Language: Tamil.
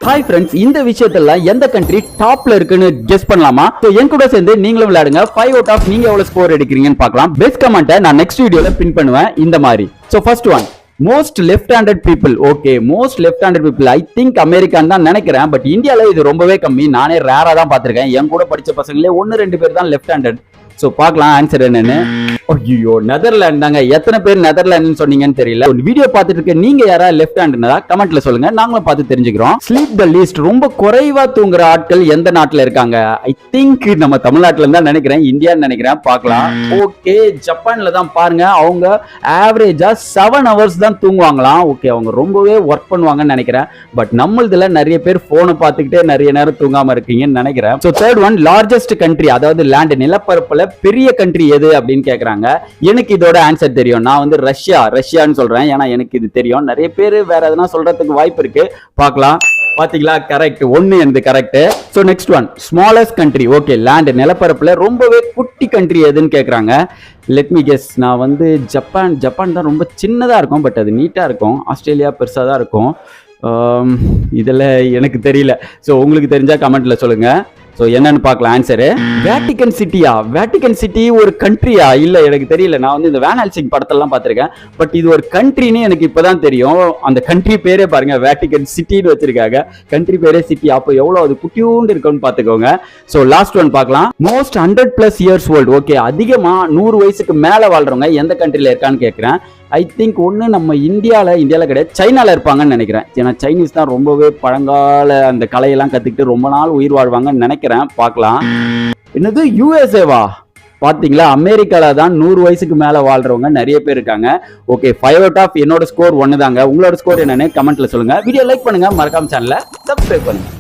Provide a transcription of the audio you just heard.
ஹாய் ஃப்ரெண்ட்ஸ், இந்த விஷயத்துல எந்த கண்ட்ரி டாப்ல இருக்குன்னு கெஸ் பண்ணலாமா? சோ என் கூட சேர்ந்து நீங்களும் விளையாடுங்க. 5 அவுட் ஆஃப் நீங்க எவ்வளவு ஸ்கோர் எடுக்கிறீங்கன்னு பார்க்கலாம். பெஸ்ட் கமெண்ட்டை நான் நெக்ஸ்ட் வீடியோல பின் பண்ணுவேன் இந்த மாதிரி. So first one, most left handed people. Okay, most left handed people I think அமெரிக்கான்னு தான் நினைக்கிறேன். பட் இந்தியால இது ரொம்பவே கம்மி. நானே ரேரா தான் பார்த்திருக்கேன். என் கூட படிச்ச பசங்களே 1-2 பேர் தான் லெஃப்ட் ஹேண்டட். சோ பார்க்கலாம் ஆன்சர் என்னன்னு. ஐயோ, நெதர்லாந்து தாங்க. எத்தனை பேர் நெதர்லாந்துன்னு சொன்னீங்கன்னு தெரியல. ஒரு வீடியோ பார்த்துட்டு இருக்க நீங்க யாரா லெஃப்ட் ஹேண்ட்னா கமெண்ட்ல சொல்லுங்க, நாங்களும் பார்த்து தெரிஞ்சுக்கிறோம். ஸ்லீப் த லீஸ்ட், ரொம்ப குறைவா தூங்குற ஆட்கள் எந்த நாட்டுல இருக்காங்க? ஐ திங்க் நம்ம தமிழ்நாட்டுல தான் நினைக்கிறேன், இந்தியான்னு நினைக்கிறேன். பார்க்கலாம். ஓகே, ஜப்பான்ல தான் பாருங்க. அவங்க ஆவரேஜா 7 hours தான் தூங்குவாங்களாம். ஓகே, அவங்க ரொம்பவே ஒர்க் பண்ணுவாங்கன்னு நினைக்கிறேன். பட் நம்மளதுல நிறைய பேர் போனை பார்த்துக்கிட்டே நிறைய நேரம் தூங்காம இருக்கீங்கன்னு நினைக்கிறேன். So third one, largest country, அதாவது லேண்ட் நிலப்பரப்புல பெரிய கண்ட்ரி எது அப்படின்னு கேக்குறாங்க. எனக்கு இதோட ஆன்சர் தெரியும். நான் வந்து ரஷ்யான்னு சொல்றேன். ஏன்னா எனக்கு இது தெரியும். நிறைய பேர் வேற எதனா சொல்றதுக்கு வாய்ப்பு இருக்கு. பார்க்கலாம். பாத்தீங்களா, கரெக்ட். 1 எனக்கு correct. So next one, smallest country. Okay, land நிலப்பரப்புல ரொம்பவே குட்டி கண்ட்ரி எதுன்னு கேக்குறாங்க. Let me guess. நான் வந்து ஜப்பான் தான் ரொம்ப சின்னதா இருக்கும். பட் அது நீட்டா இருக்கும். ஆஸ்திரேலியா பெருசா தான் இருக்கும். இதுல எனக்கு தெரியல. ஸோ உங்களுக்கு தெரிஞ்சா கமெண்ட்ல சொல்லுங்க. ஸோ என்னன்னு பார்க்கலாம் ஆன்சரு. வேட்டிகன் சிட்டியா? வேட்டிகன் சிட்டி ஒரு கண்ட்ரியா? இல்லை, எனக்கு தெரியல. நான் வந்து இந்த வேன் ஹெல்சிங் படத்தெல்லாம் பார்த்துருக்கேன். பட் இது ஒரு கண்ட்ரின்னு எனக்கு இப்போதான் தெரியும். அந்த கண்ட்ரி பேரே பாருங்க, வேட்டிகன் சிட்டின்னு வச்சிருக்காங்க. கண்ட்ரி பேரே சிட்டி. அப்போ எவ்வளோ அது குட்டியூண்டு இருக்குன்னு பார்த்துக்கோங்க. ஸோ லாஸ்ட் ஒன் பார்க்கலாம். Most 100+ years old. ஓகே, அதிகமாக 100 வயசுக்கு மேலே வாழ்றவங்க எந்த கண்ட்ரியில் இருக்கான்னு கேட்குறேன். ஐ திங்க் ஒன்று நம்ம இந்தியாவில் கிடையாது, சைனாவில் இருப்பாங்கன்னு நினைக்கிறேன். ஏன்னா சைனீஸ் தான் ரொம்பவே பழங்கால அந்த கலையெல்லாம் கற்றுக்கிட்டு ரொம்ப நாள் உயிர் வாழ்வாங்கன்னு நினைக்கிறேன். பார்க்கலாம். என்னது, யூஎஸ்ஏவா? பார்த்தீங்களா, அமெரிக்காவில் தான் 100 வயசுக்கு மேலே வாழ்றவங்க நிறைய பேர் இருக்காங்க. ஓகே, 5 அவுட் ஆஃப் என்னோட ஸ்கோர் 1 தாங்க. உங்களோட ஸ்கோர் என்னன்னு கமெண்ட்ல சொல்லுங்க. வீடியோ லைக் பண்ணுங்க, மறக்காம சேனலை சப்ஸ்கிரைப் பண்ணுங்க.